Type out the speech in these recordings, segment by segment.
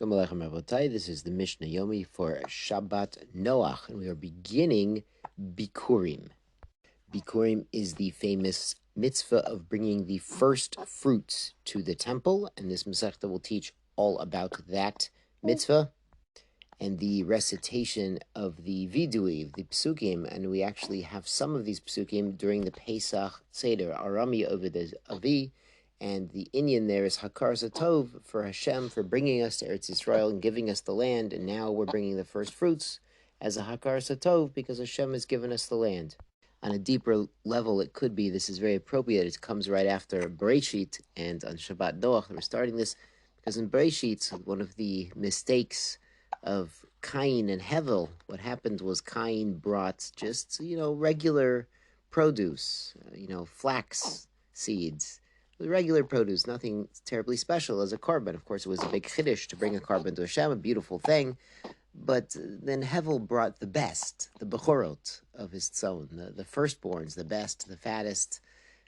Shalom Aleichem Rabotai. This is the Mishnah Yomi for Shabbat Noach, and we are beginning Bikkurim. Bikkurim is the famous mitzvah of bringing the first fruits to the temple, and this Masechta will teach all about that mitzvah and the recitation of the vidui, the psukim, and we actually have some of these psukim during the Pesach Seder, Arami over the Avi. And the Inyan there is Hakar Satov for Hashem for bringing us to Eretz Yisrael and giving us the land. And now we're bringing the first fruits as a Hakar Satov because Hashem has given us the land. On a deeper level, it could be this is very appropriate. It comes right after Bereshit, and on Shabbat Noach we're starting this because in Bereshit, one of the mistakes of Cain and Hevel, what happened was Cain brought just regular produce, flax seeds. Regular produce, nothing terribly special as a korban. Of course, it was a big chiddush to bring a korban to Hashem, a beautiful thing. But then Hevel brought the best, the bechorot of his tzon, the firstborns, the best, the fattest.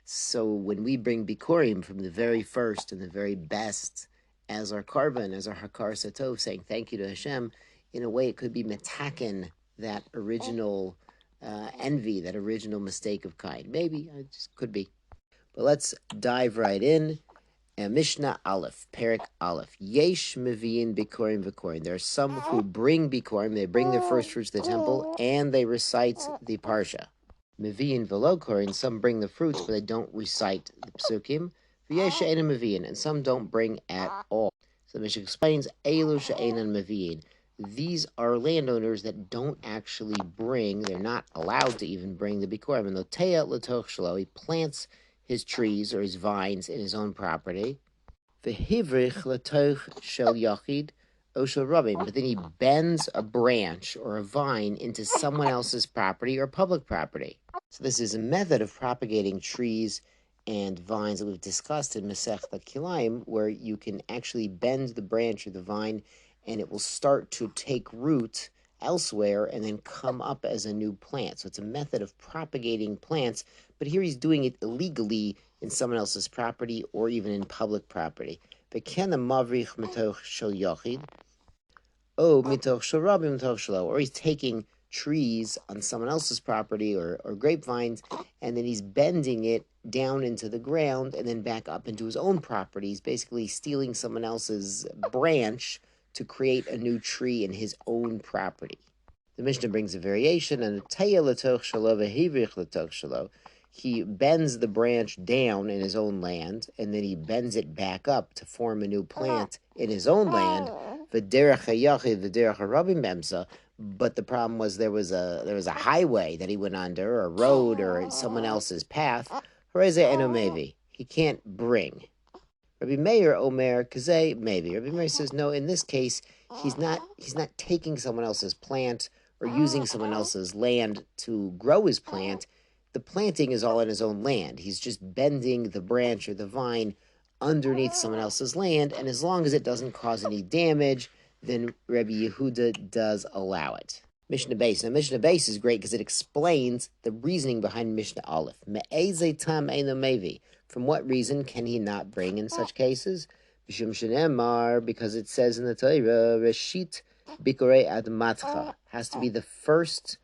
So when we bring bikurim from the very first and the very best as our korban, as our hakar satov, saying thank you to Hashem, in a way it could be metaken that original envy, that original mistake of Cain. Maybe, it just could be. But let's dive right in. Mishnah Aleph, Perek Aleph. Yesh meviin bikurim v'korim. There are some who bring bikurim, they bring their first fruits to the temple, and they recite the parsha. Meviin v'lo korim, some bring the fruits, but they don't recite the psukim. V'yesh she'enan meviin, and some don't bring at all. So the Mishnah explains, Elu she'enan meviin. These are landowners that don't actually bring, they're not allowed to even bring the bikurim. And loteya l'toch shelo, he plants his trees or his vines in his own property. V'hivrich l'toch shel yachid o shel rabim. But then he bends a branch or a vine into someone else's property or public property. So this is a method of propagating trees and vines that we've discussed in Masechta Kilayim, where you can actually bend the branch or the vine and it will start to take root elsewhere and then come up as a new plant. So it's a method of propagating plants, but here he's doing it illegally in someone else's property or even in public property. Or he's taking trees on someone else's property or grapevines, and then he's bending it down into the ground and then back up into his own property. He's basically stealing someone else's branch to create a new tree in his own property. The Mishnah brings a variation, and he bends the branch down in his own land, and then he bends it back up to form a new plant in his own land. But the problem was there was a highway that he went under, or a road, or someone else's path. He can't bring. Rabbi Meir Omer Kazay, maybe. Rabbi Meir says, no, in this case, he's not taking someone else's plant or using someone else's land to grow his plant. The planting is all in his own land. He's just bending the branch or the vine underneath someone else's land, and as long as it doesn't cause any damage, then Rabbi Yehuda does allow it. Mishnah Beis. Now, Mishnah Beis is great because it explains the reasoning behind Mishnah Aleph. Me'ezei tam eino mevi. From what reason can he not bring in such cases? Bishum shenemar, because it says in the Torah, Reshit bikurei admatcha, has to be the first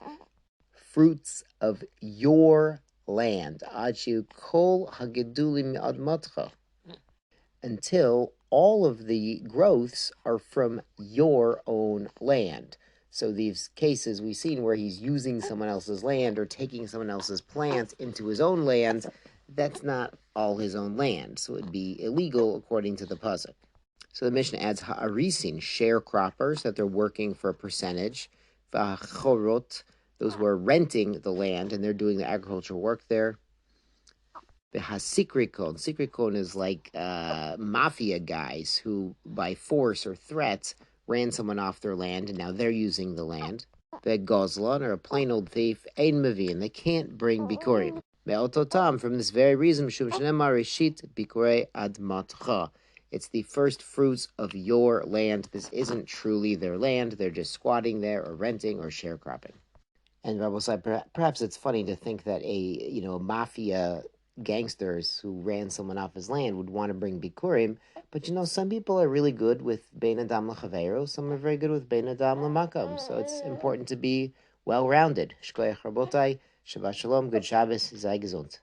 fruits of your land. Achu kol hagedulim admatcha, until all of the growths are from your own land. So these cases we've seen where he's using someone else's land or taking someone else's plants into his own land, that's not all his own land. So it would be illegal according to the pasuk. So the Mishnah adds ha'arisin, sharecroppers, that they're working for a percentage. V'achorot, those who are renting the land and they're doing the agricultural work there. V'hasikrikon, sikrikon is like mafia guys who by force or threats ran someone off their land and now they're using the land. Gozlan, or a plain old thief, ein mevin, they can't bring bikurim. Me'ototam, from this very reason, mishum shenemar reshit bikurei admatcha. It's the first fruits of your land. This isn't truly their land. They're just squatting there or renting or sharecropping. And Rabbi said, perhaps it's funny to think that a mafia gangsters who ran someone off his land would want to bring Bikurim, but some people are really good with Bein Adam L'Chaveiro, some are very good with Bein Adam L'Makam, so it's important to be well-rounded. Shkoyach Rabotai, Shabbat Shalom, good Shabbos, Sei gesund.